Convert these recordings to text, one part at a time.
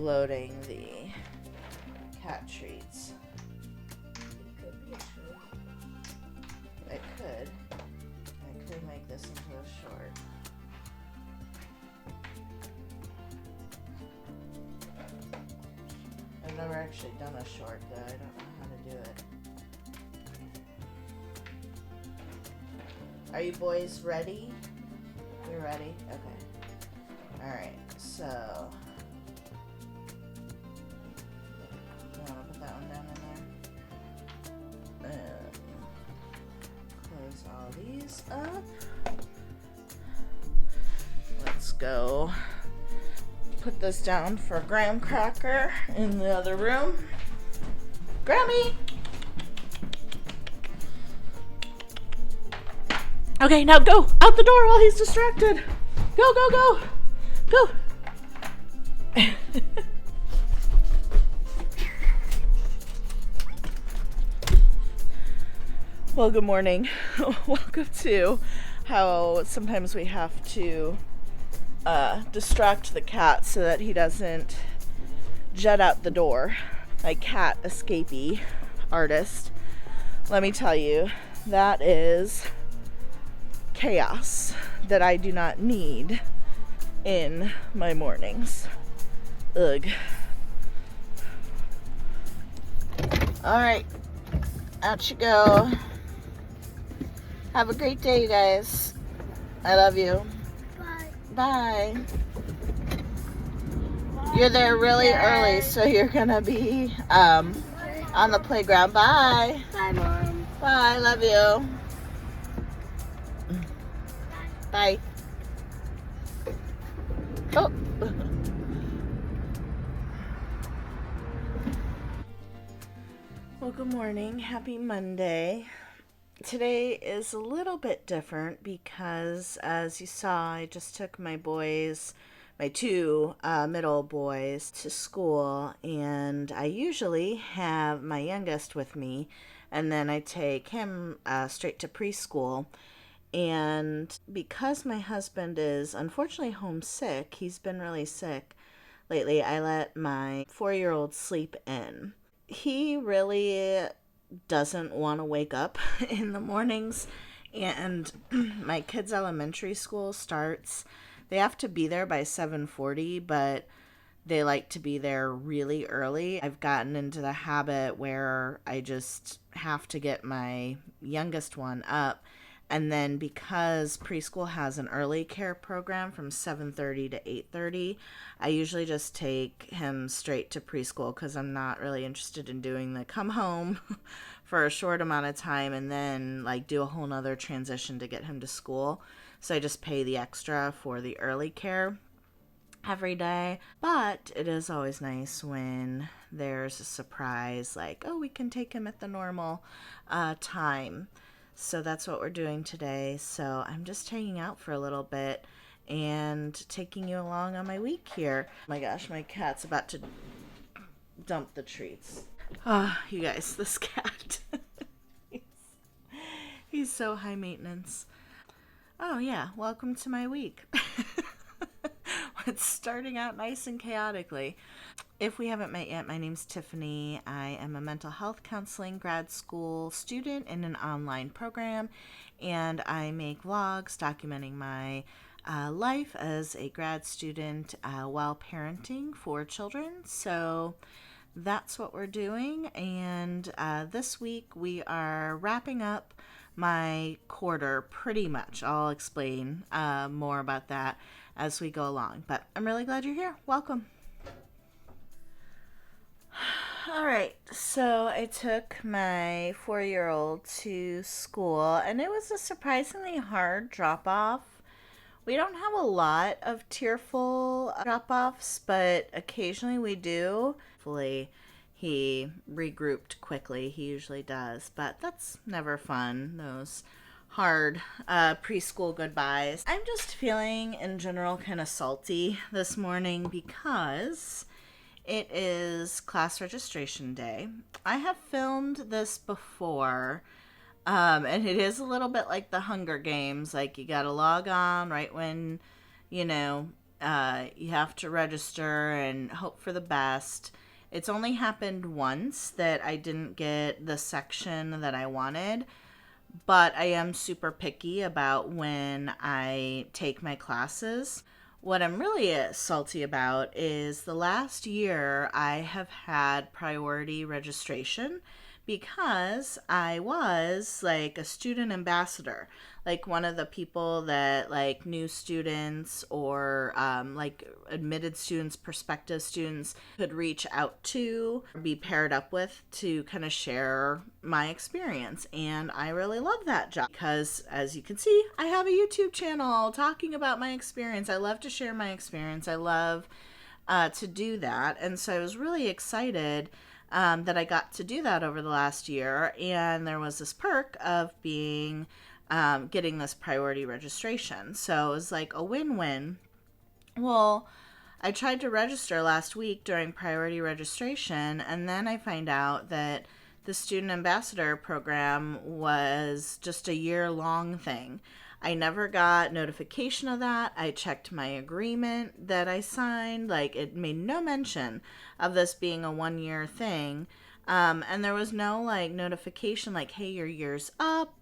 loading the cat treats. It could. I could make this into a short. I've never actually done a short though. I don't know how to do it. Are you boys ready? You're ready? Okay. Alright, so you wanna put that one down in there? Close all these up. Let's go put this down for graham cracker in the other room. Grammy! Okay, now go out the door while he's distracted. Go, go, go. Go. Well, good morning. Welcome to how sometimes we have to distract the cat so that he doesn't jet out the door. My cat escapee artist. Let me tell you, that is chaos that I do not need in my mornings. Ugh. Alright, out you go. Have a great day, you guys. I love you. Bye. You're there really early, so you're gonna be on the playground. Bye. Bye, Mom. Bye, love you. Bye. Oh. Well, good morning. Happy Monday. Today is a little bit different because, as you saw, I just took my boys, my two middle boys, to school, and I usually have my youngest with me, and then I take him straight to preschool. And because my husband is unfortunately homesick, he's been really sick lately, I let my 4-year-old sleep in. He really doesn't want to wake up in the mornings, and my kids' elementary school starts, they have to be there by 7:40, but they like to be there really early. I've gotten into the habit where I just have to get my youngest one up. And then because preschool has an early care program from 7:30 to 8:30, I usually just take him straight to preschool because I'm not really interested in doing the come home for a short amount of time and then like do a whole nother transition to get him to school. So I just pay the extra for the early care every day. But it is always nice when there's a surprise, like, oh, we can take him at the normal time. So that's what we're doing today. So I'm just hanging out for a little bit and taking you along on my week here. Oh my gosh, my cat's about to dump the treats. You guys, this cat. he's so high maintenance. Oh yeah, welcome to my week. It's starting out nice and chaotically. If we haven't met yet, my name's Tiffany. I am a mental health counseling grad school student in an online program, and I make vlogs documenting my life as a grad student while parenting 4 children. So that's what we're doing, and this week we are wrapping up my quarter pretty much. I'll explain more about that as we go along, but I'm really glad you're here. Welcome. All right, so I took my 4-year-old to school, and it was a surprisingly hard drop-off. We don't have a lot of tearful drop-offs, but occasionally we do. Hopefully he regrouped quickly. He usually does, but that's never fun, those hard preschool goodbyes. I'm just feeling in general kind of salty this morning because it is class registration day. I have filmed this before, and it is a little bit like the Hunger Games. Like, you gotta log on right when, You have to register and hope for the best. It's only happened once that I didn't get the section that I wanted, but I am super picky about when I take my classes. What I'm really salty about is the last year I have had priority registration because I was like a student ambassador, like one of the people that like new students or like admitted students, prospective students could reach out to, be paired up with to kind of share my experience. And I really love that job because, as you can see, I have a YouTube channel talking about my experience. I love to share my experience. I love to do that. And so I was really excited that I got to do that over the last year. And there was this perk of being getting this priority registration. So it was like a win-win. Well, I tried to register last week during priority registration, and then I find out that the student ambassador program was just a year-long thing. I never got notification of that. I checked my agreement that I signed. Like, it made no mention of this being a 1-year thing. And there was no, like, notification like, hey, your year's up.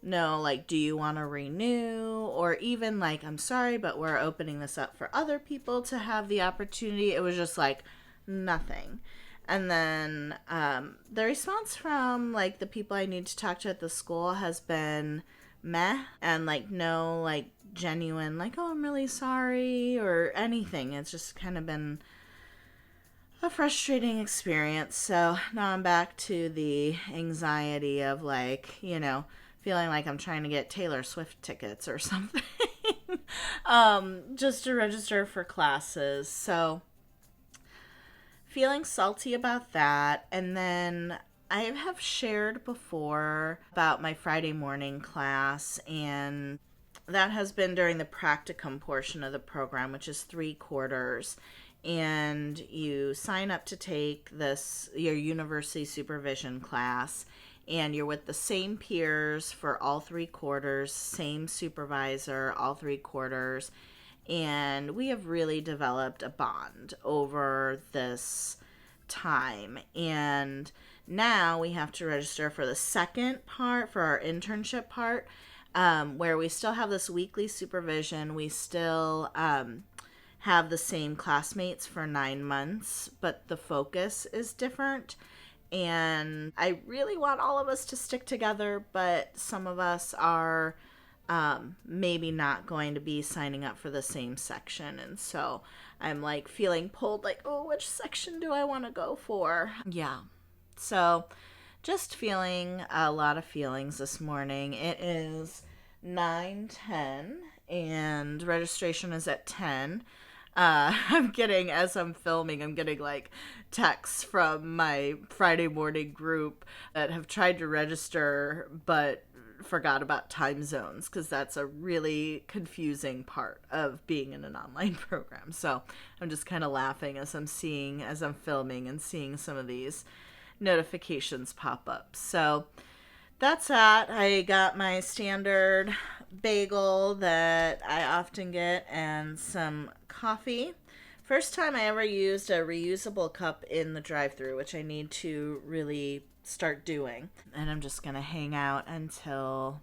No, like, do you want to renew? Or even, like, I'm sorry, but we're opening this up for other people to have the opportunity. It was just, like, nothing. And then the response from, like, the people I need to talk to at the school has been meh, and like no like genuine like, oh, I'm really sorry or anything. It's just kind of been a frustrating experience. So now I'm back to the anxiety of like, feeling like I'm trying to get Taylor Swift tickets or something. Just to register for classes. So feeling salty about that. And then I have shared before about my Friday morning class, and that has been during the practicum portion of the program, which is 3 quarters. And you sign up to take your university supervision class, and you're with the same peers for all 3 quarters, same supervisor, all 3 quarters. And we have really developed a bond over this time. And now we have to register for the second part, for our internship part, where we still have this weekly supervision. We still have the same classmates for 9 months, but the focus is different. And I really want all of us to stick together, but some of us are maybe not going to be signing up for the same section. And so I'm like feeling pulled like, oh, which section do I want to go for? Yeah. So just feeling a lot of feelings this morning. It is 9:10 and registration is at 10. As I'm filming, I'm getting like texts from my Friday morning group that have tried to register but forgot about time zones, because that's a really confusing part of being in an online program. So I'm just kind of laughing as I'm filming and seeing some of these notifications pop up. So that's that. I got my standard bagel that I often get and some coffee. First time I ever used a reusable cup in the drive-thru, which I need to really start doing. And I'm just going to hang out until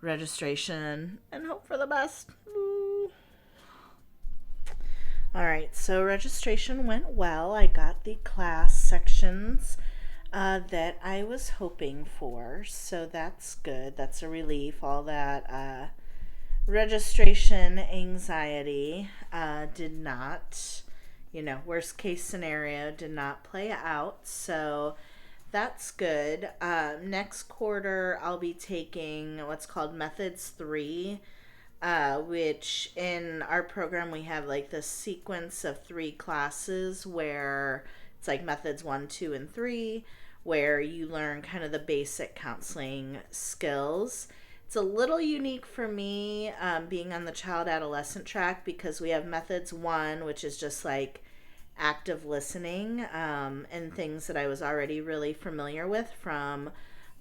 registration and hope for the best. Ooh. All right, so registration went well. I got the class sections that I was hoping for, so that's good. That's a relief. All that registration anxiety did not, worst case scenario, did not play out, so that's good. Next quarter, I'll be taking what's called Methods 3, which in our program we have like this sequence of 3 classes where it's like Methods 1, 2, and 3, where you learn kind of the basic counseling skills. It's a little unique for me being on the child adolescent track, because we have Methods 1, which is just like active listening and things that I was already really familiar with from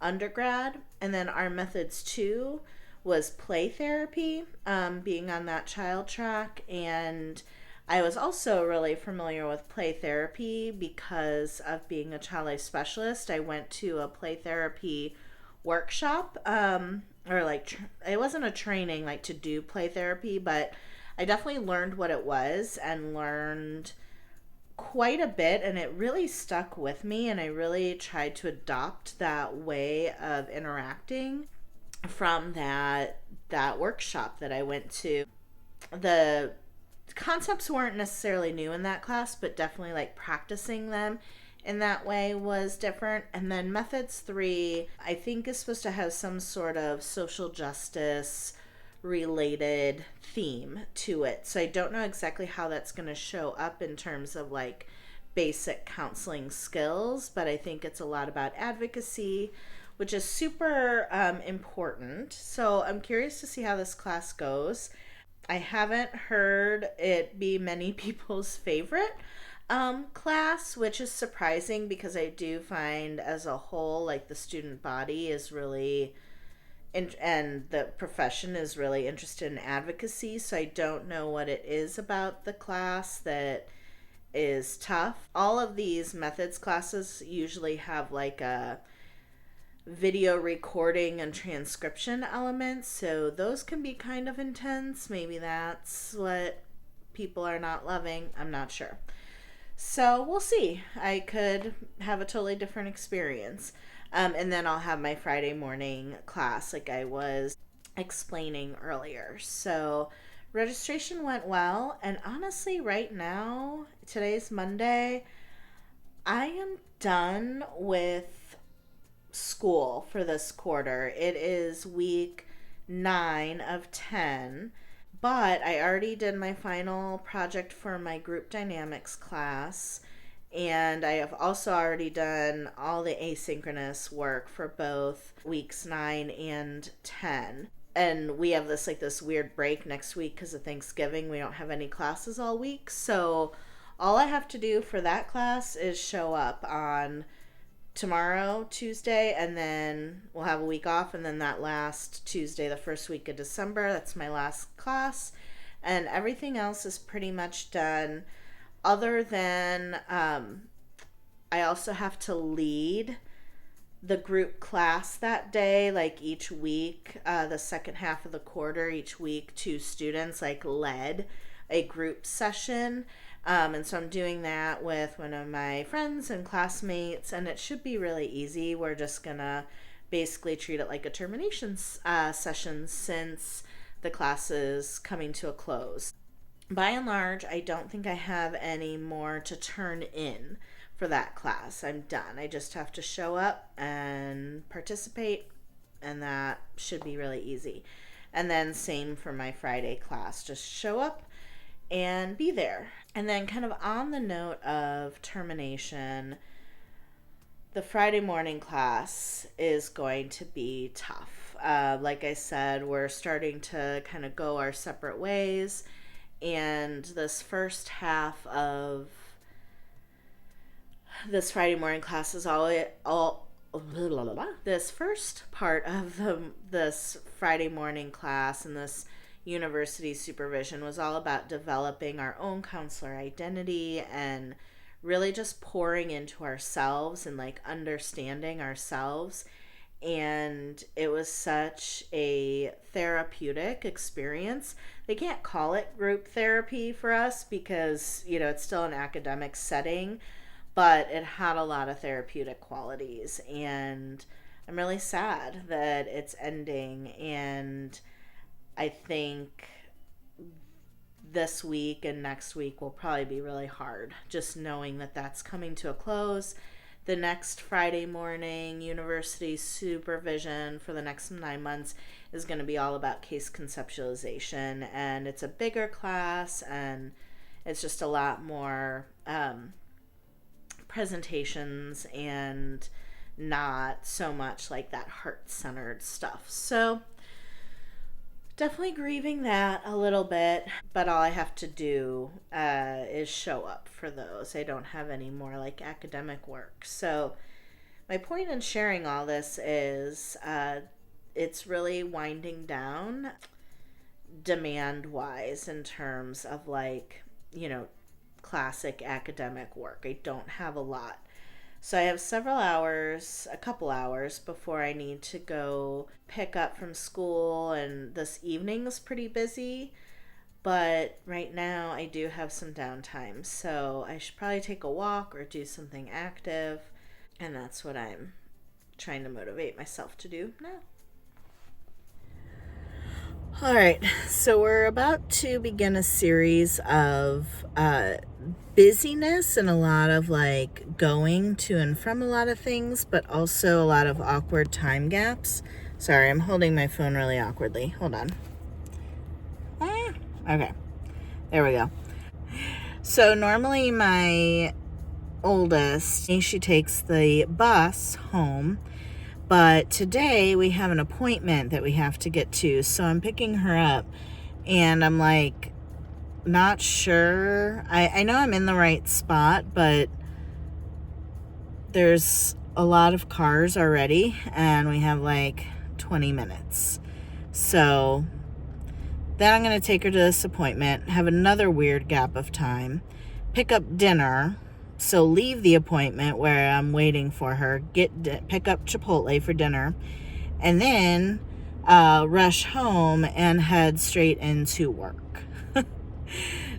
undergrad. And then our Methods 2, was play therapy, being on that child track. And I was also really familiar with play therapy because of being a child life specialist. I went to a play therapy workshop, or like, it wasn't a training like to do play therapy, but I definitely learned what it was and learned quite a bit, and it really stuck with me, and I really tried to adopt that way of interacting from that workshop that I went to. The concepts weren't necessarily new in that class, but definitely like practicing them in that way was different. And then methods 3, I think, is supposed to have some sort of social justice related theme to it. So I don't know exactly how that's going to show up in terms of like basic counseling skills, but I think it's a lot about advocacy, which is super important. So I'm curious to see how this class goes. I haven't heard it be many people's favorite class, which is surprising because I do find as a whole, like the student body is really, and the profession is really interested in advocacy. So I don't know what it is about the class that is tough. All of these methods classes usually have like a video recording and transcription elements, so those can be kind of intense. Maybe that's what people are not loving. I'm not sure. So we'll see. I could have a totally different experience. And then I'll have my Friday morning class, like I was explaining earlier. So registration went well. And honestly, right now, today's Monday, I am done with school for this quarter. It is week 9 of 10, but I already did my final project for my group dynamics class, and I have also already done all the asynchronous work for both weeks 9 and 10. And we have this weird break next week because of Thanksgiving. We don't have any classes all week, so all I have to do for that class is show up on tomorrow, Tuesday, and then we'll have a week off, and then that last Tuesday, the first week of December, that's my last class, and everything else is pretty much done, other than I also have to lead the group class that day, like each week, the second half of the quarter, each week, 2 students like led a group session. And so I'm doing that with one of my friends and classmates, and it should be really easy. We're just gonna basically treat it like a termination session since the class is coming to a close. By and large, I don't think I have any more to turn in for that class. I'm done. I just have to show up and participate, and that should be really easy. And then same for my Friday class. Just show up and be there. And then, kind of on the note of termination, the Friday morning class is going to be tough. Like I said, we're starting to kind of go our separate ways, and this first half of this Friday morning class is all this first part of this Friday morning class and this university supervision was all about developing our own counselor identity and really just pouring into ourselves and like understanding ourselves. And it was such a therapeutic experience. They can't call it group therapy for us because, it's still an academic setting, but it had a lot of therapeutic qualities. And I'm really sad that it's ending. And I think this week and next week will probably be really hard, just knowing that that's coming to a close. The next Friday morning university supervision for the next 9 months is going to be all about case conceptualization, and it's a bigger class, and it's just a lot more presentations and not so much like that heart-centered stuff. So definitely grieving that a little bit, but all I have to do is show up for those. I don't have any more like academic work. So my point in sharing all this is it's really winding down demand wise in terms of like, classic academic work. I don't have a lot. So I have several hours, a couple hours before I need to go pick up from school, and this evening is pretty busy. But right now I do have some downtime, so I should probably take a walk or do something active, and that's what I'm trying to motivate myself to do now. All right, so we're about to begin a series of busyness and a lot of like going to and from a lot of things, but also a lot of awkward time gaps. Sorry, I'm holding my phone really awkwardly. Hold on. Okay, there we go. So normally my oldest, she takes the bus home, but today we have an appointment that we have to get to, so I'm picking her up, and I'm like not sure. I know I'm in the right spot, but there's a lot of cars already, and we have like 20 minutes. So then I'm going to take her to this appointment, have another weird gap of time, pick up dinner. So leave the appointment where I'm waiting for her, pick up Chipotle for dinner, and then rush home and head straight into work.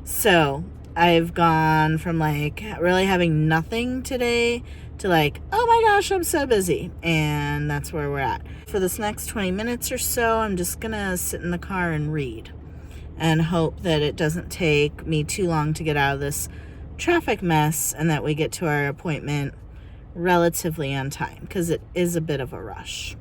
So I've gone from like really having nothing today to like, oh my gosh, I'm so busy. And that's where we're at. For this next 20 minutes or so, I'm just going to sit in the car and read and hope that it doesn't take me too long to get out of this traffic mess and that we get to our appointment relatively on time, because it is a bit of a rush.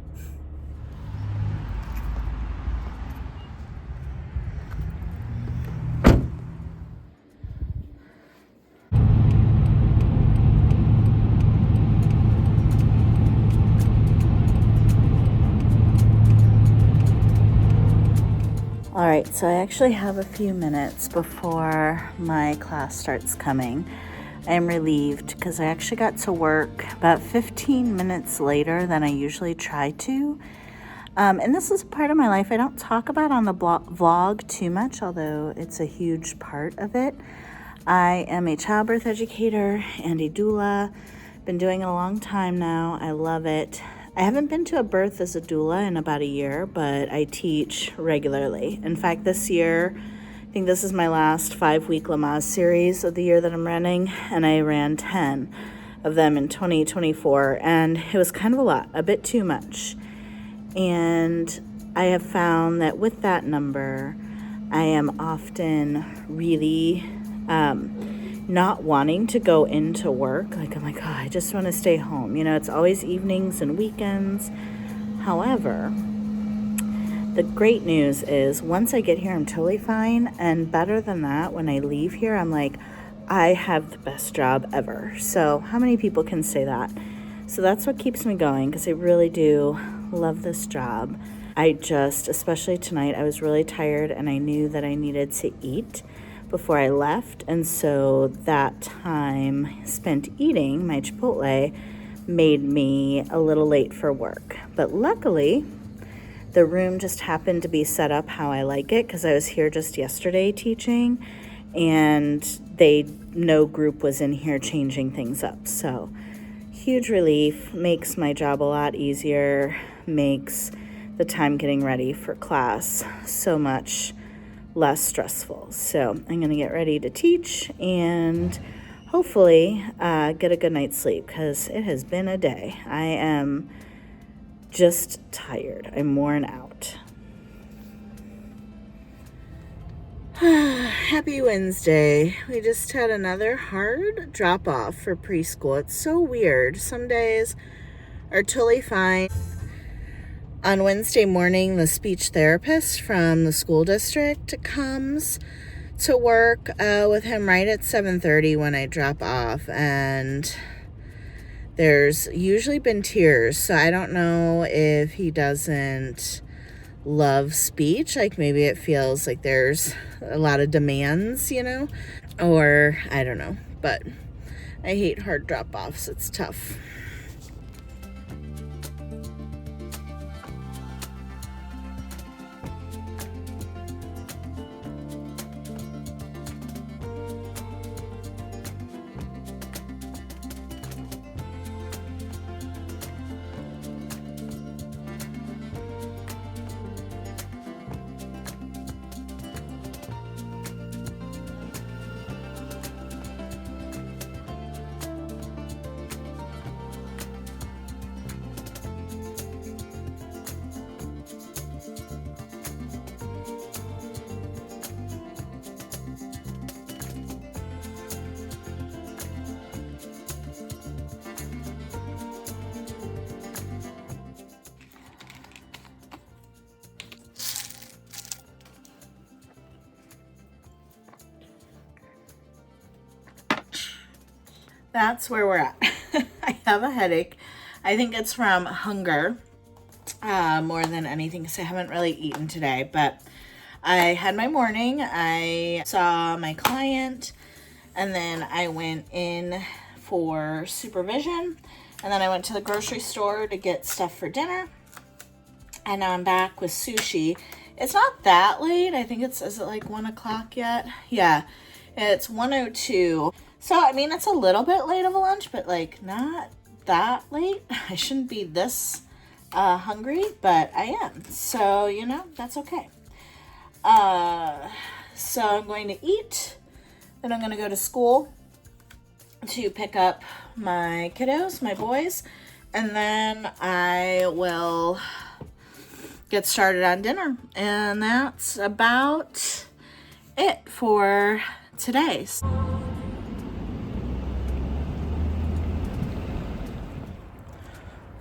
All right, so I actually have a few minutes before my class starts coming. I'm relieved because I actually got to work about 15 minutes later than I usually try to. And this is a part of my life I don't talk about on the vlog too much, although it's a huge part of it. I am a childbirth educator and a doula. Been doing it a long time now. I love it. I haven't been to a birth as a doula in about a year, but I teach regularly. In fact, this year, I think this is my last 5-week Lamaze series of the year that I'm running, and I ran 10 of them in 2024, and it was kind of a lot, a bit too much. And I have found that with that number, I am often really not wanting to go into work. Like, I'm like, oh, I just want to stay home. It's always evenings and weekends. However, the great news is once I get here, I'm totally fine. And better than that, when I leave here, I'm like, I have the best job ever. So how many people can say that? So that's what keeps me going, because I really do love this job. Especially tonight, I was really tired and I knew that I needed to eat before I left, and so that time spent eating my Chipotle made me a little late for work. But luckily, the room just happened to be set up how I like it, because I was here just yesterday teaching, and no group was in here changing things up. So huge relief, makes my job a lot easier, makes the time getting ready for class so much less stressful. So I'm going to get ready to teach and hopefully get a good night's sleep, because it has been a day. I am just tired. I'm worn out. Happy Wednesday. We just had another hard drop off for preschool. It's so weird. Some days are totally fine. On Wednesday morning, the speech therapist from the school district comes to work with him right at 7:30 when I drop off, and there's usually been tears, so I don't know if he doesn't love speech, like maybe it feels like there's a lot of demands, or I don't know, but I hate hard drop-offs. It's tough. that's where we're at. I have a headache. I think it's from hunger more than anything because I haven't really eaten today. But I had my morning. I saw my client, and then I went in for supervision, and then I went to the grocery store to get stuff for dinner, and now I'm back with sushi. It's not that late. I think is it like 1 o'clock yet? Yeah, it's 1:02. So, I mean, it's a little bit late of a lunch, but like not that late. I shouldn't be this hungry, but I am. So, you know, that's okay. So I'm going to eat, then I'm going to go to school to pick up my kiddos, my boys, and then I will get started on dinner. And that's about it for today.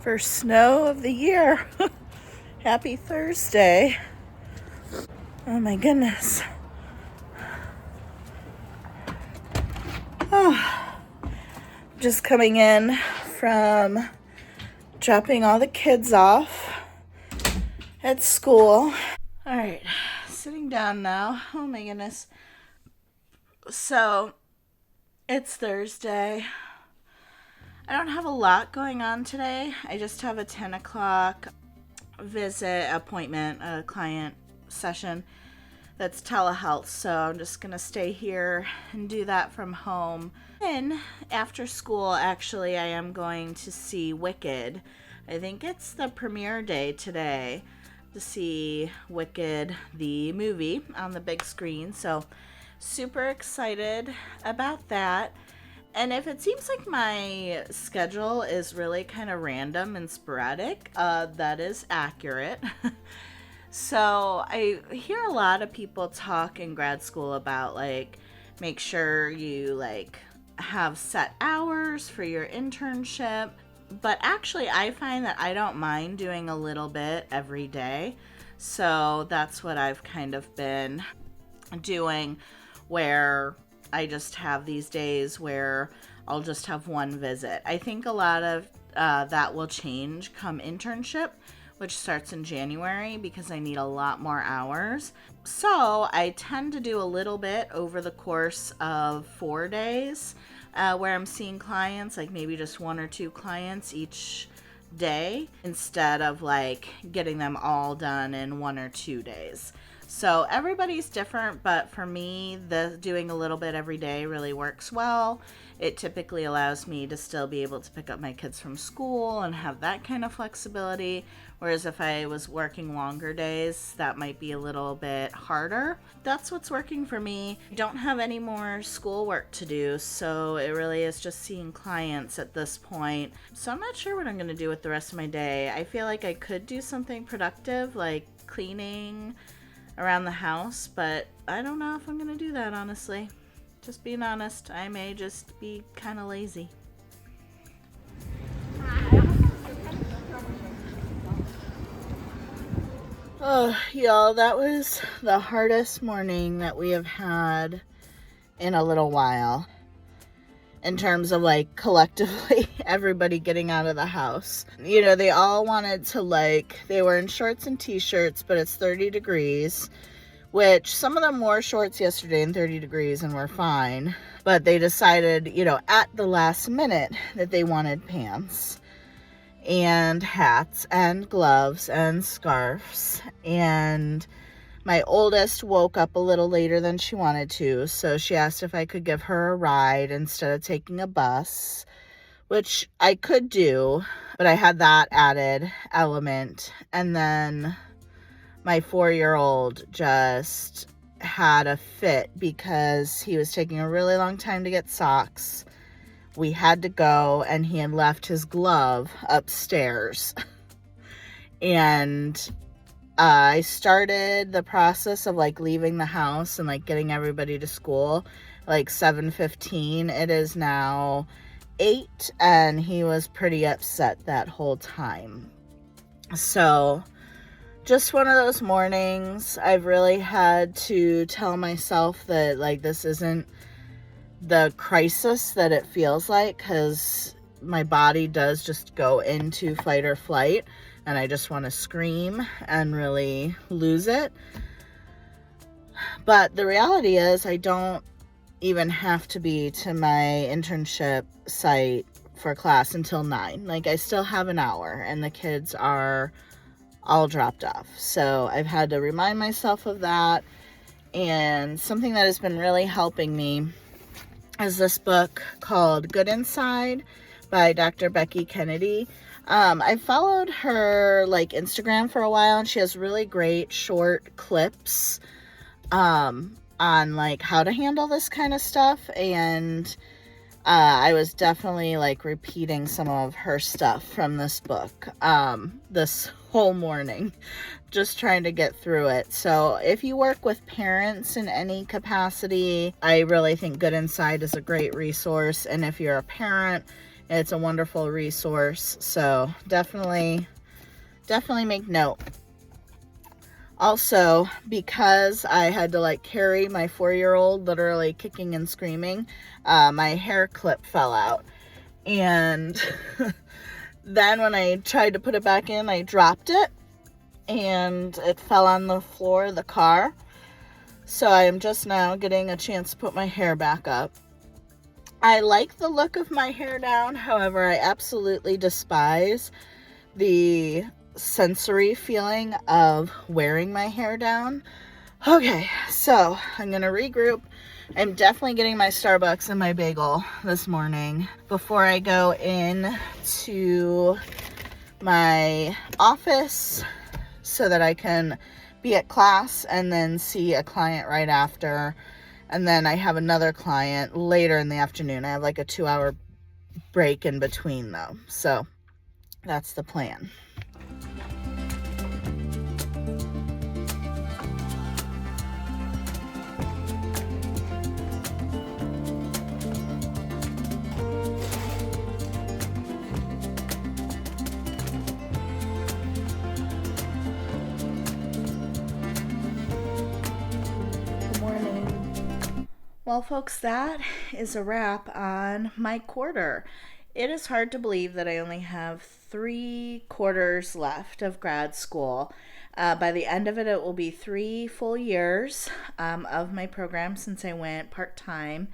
First snow of the year. Happy Thursday. Oh my goodness. Oh, just coming in from dropping all the kids off at school. All right, sitting down now. Oh my goodness. So it's Thursday. I don't have a lot going on today. I just have a 10 o'clock visit appointment, a client session that's telehealth. So I'm just going to stay here and do that from home. And after school, actually, I am going to see Wicked. I think it's the premiere day today to see Wicked, the movie, on the big screen. So super excited about that. And if it seems like my schedule is really kind of random and sporadic, that is accurate. So I hear a lot of people talk in grad school about like, make sure you like have set hours for your internship. But actually I find that I don't mind doing a little bit every day. So that's what I've kind of been doing, where I just have these days where I'll just have one visit. I think a lot of that will change come internship, which starts in January, because I need a lot more hours. So I tend to do a little bit over the course of 4 days where I'm seeing clients, like maybe just 1 or 2 clients each day, instead of like getting them all done in 1 or 2 days. So everybody's different, but for me, doing a little bit every day really works well. It typically allows me to still be able to pick up my kids from school and have that kind of flexibility. Whereas if I was working longer days, that might be a little bit harder. That's what's working for me. I don't have any more schoolwork to do, so it really is just seeing clients at this point. So I'm not sure what I'm going to do with the rest of my day. I feel like I could do something productive, like cleaning around the house, but I don't know if I'm gonna do that, honestly. Just being honest, I may just be kind of lazy. Oh, y'all, that was the hardest morning that we have had in a little while, in terms of like collectively everybody getting out of the house. You know, they all wanted to they were in shorts and t-shirts, but it's 30 degrees, which some of them wore shorts yesterday in 30 degrees and were fine. But they decided, you know, at the last minute that they wanted pants and hats and gloves and scarves. And my oldest woke up a little later than she wanted to, so she asked if I could give her a ride instead of taking a bus, which I could do, but I had that added element. And then my 4-year-old just had a fit because he was taking a really long time to get socks. We had to go, and he had left his glove upstairs. And I started the process of like leaving the house and like getting everybody to school like 7:15. It is now 8, and he was pretty upset that whole time. So just one of those mornings. I've really had to tell myself that like this isn't the crisis that it feels like, because my body does just go into fight or flight and I just want to scream and really lose it. But the reality is I don't even have to be to my internship site for class until 9. Like, I still have an hour and the kids are all dropped off. So I've had to remind myself of that. And something that has been really helping me is this book called Good Inside by Dr. Becky Kennedy. I followed her like Instagram for a while, and she has really great short clips on like how to handle this kind of stuff. And I was definitely like repeating some of her stuff from this book this whole morning, just trying to get through it. So if you work with parents in any capacity, I really think Good Inside is a great resource. And if you're a parent, it's a wonderful resource. So definitely make note. Also, because I had to like carry my 4-year-old literally kicking and screaming, my hair clip fell out. And then when I tried to put it back in, I dropped it and it fell on the floor of the car. So I am just now getting a chance to put my hair back up. I like the look of my hair down. However, I absolutely despise the sensory feeling of wearing my hair down. Okay, so I'm gonna regroup. I'm definitely getting my Starbucks and my bagel this morning before I go in to my office so that I can be at class and then see a client right after. And then I have another client later in the afternoon. I have like a 2-hour break in between though. So that's the plan. Well, folks, that is a wrap on my quarter. It is hard to believe that I only have 3 quarters left of grad school. By the end of it, it will be 3 full years of my program since I went part-time.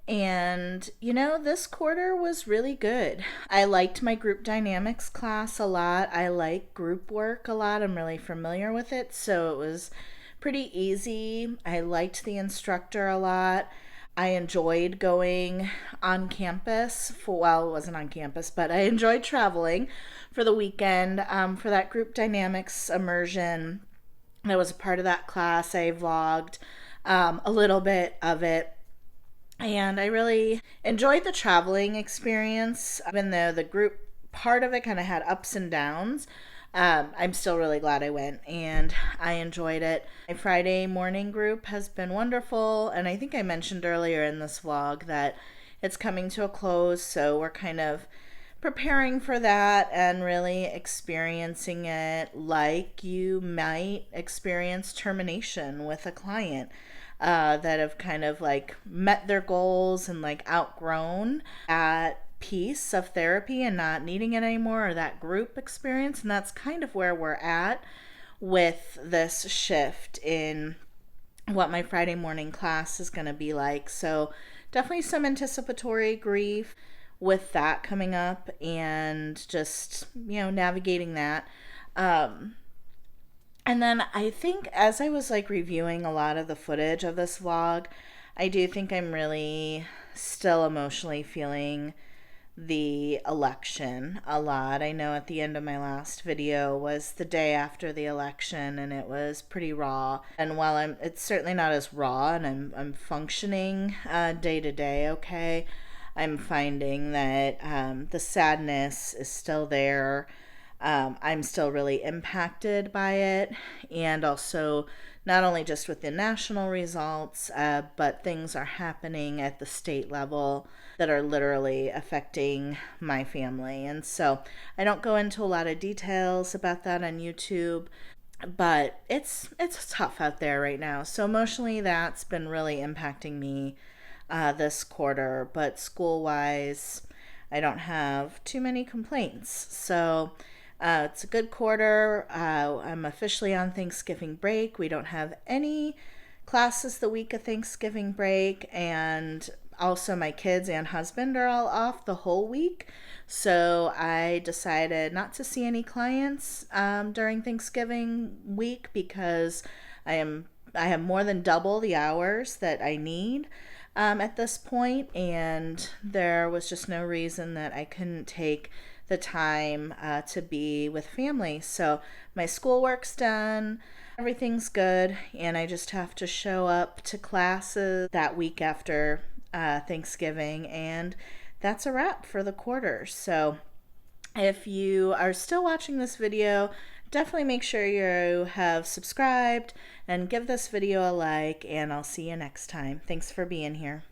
And, this quarter was really good. I liked my group dynamics class a lot. I like group work a lot. I'm really familiar with it, so it was pretty easy. I liked the instructor a lot. I enjoyed going on campus well, it wasn't on campus, but I enjoyed traveling for the weekend for that group dynamics immersion. I was a part of that class. I vlogged a little bit of it. And I really enjoyed the traveling experience, even though the group part of it kind of had ups and downs. I'm still really glad I went and I enjoyed it. My Friday morning group has been wonderful, and I think I mentioned earlier in this vlog that it's coming to a close, so we're kind of preparing for that and really experiencing it like you might experience termination with a client that have kind of like met their goals and like outgrown at piece of therapy and not needing it anymore, or that group experience. And that's kind of where we're at with this shift in what my Friday morning class is going to be like. So definitely some anticipatory grief with that coming up, and just navigating that. And then I think as I was like reviewing a lot of the footage of this vlog, I do think I'm really still emotionally feeling the election a lot. I know at the end of my last video was the day after the election, and it was pretty raw. And while it's certainly not as raw, and I'm functioning day to day okay, I'm finding that the sadness is still there. I'm still really impacted by it, and also not only just with the national results, but things are happening at the state level that are literally affecting my family. And so I don't go into a lot of details about that on YouTube, but it's tough out there right now. So emotionally, that's been really impacting me this quarter, but school-wise, I don't have too many complaints. So it's a good quarter. I'm officially on Thanksgiving break. We don't have any classes the week of Thanksgiving break, and also my kids and husband are all off the whole week. So I decided not to see any clients during Thanksgiving week because I have more than double the hours that I need at this point, and there was just no reason that I couldn't take the time to be with family. So my schoolwork's done, everything's good, and I just have to show up to classes that week after Thanksgiving, and that's a wrap for the quarter. So if you are still watching this video, definitely make sure you have subscribed and give this video a like, and I'll see you next time. Thanks for being here.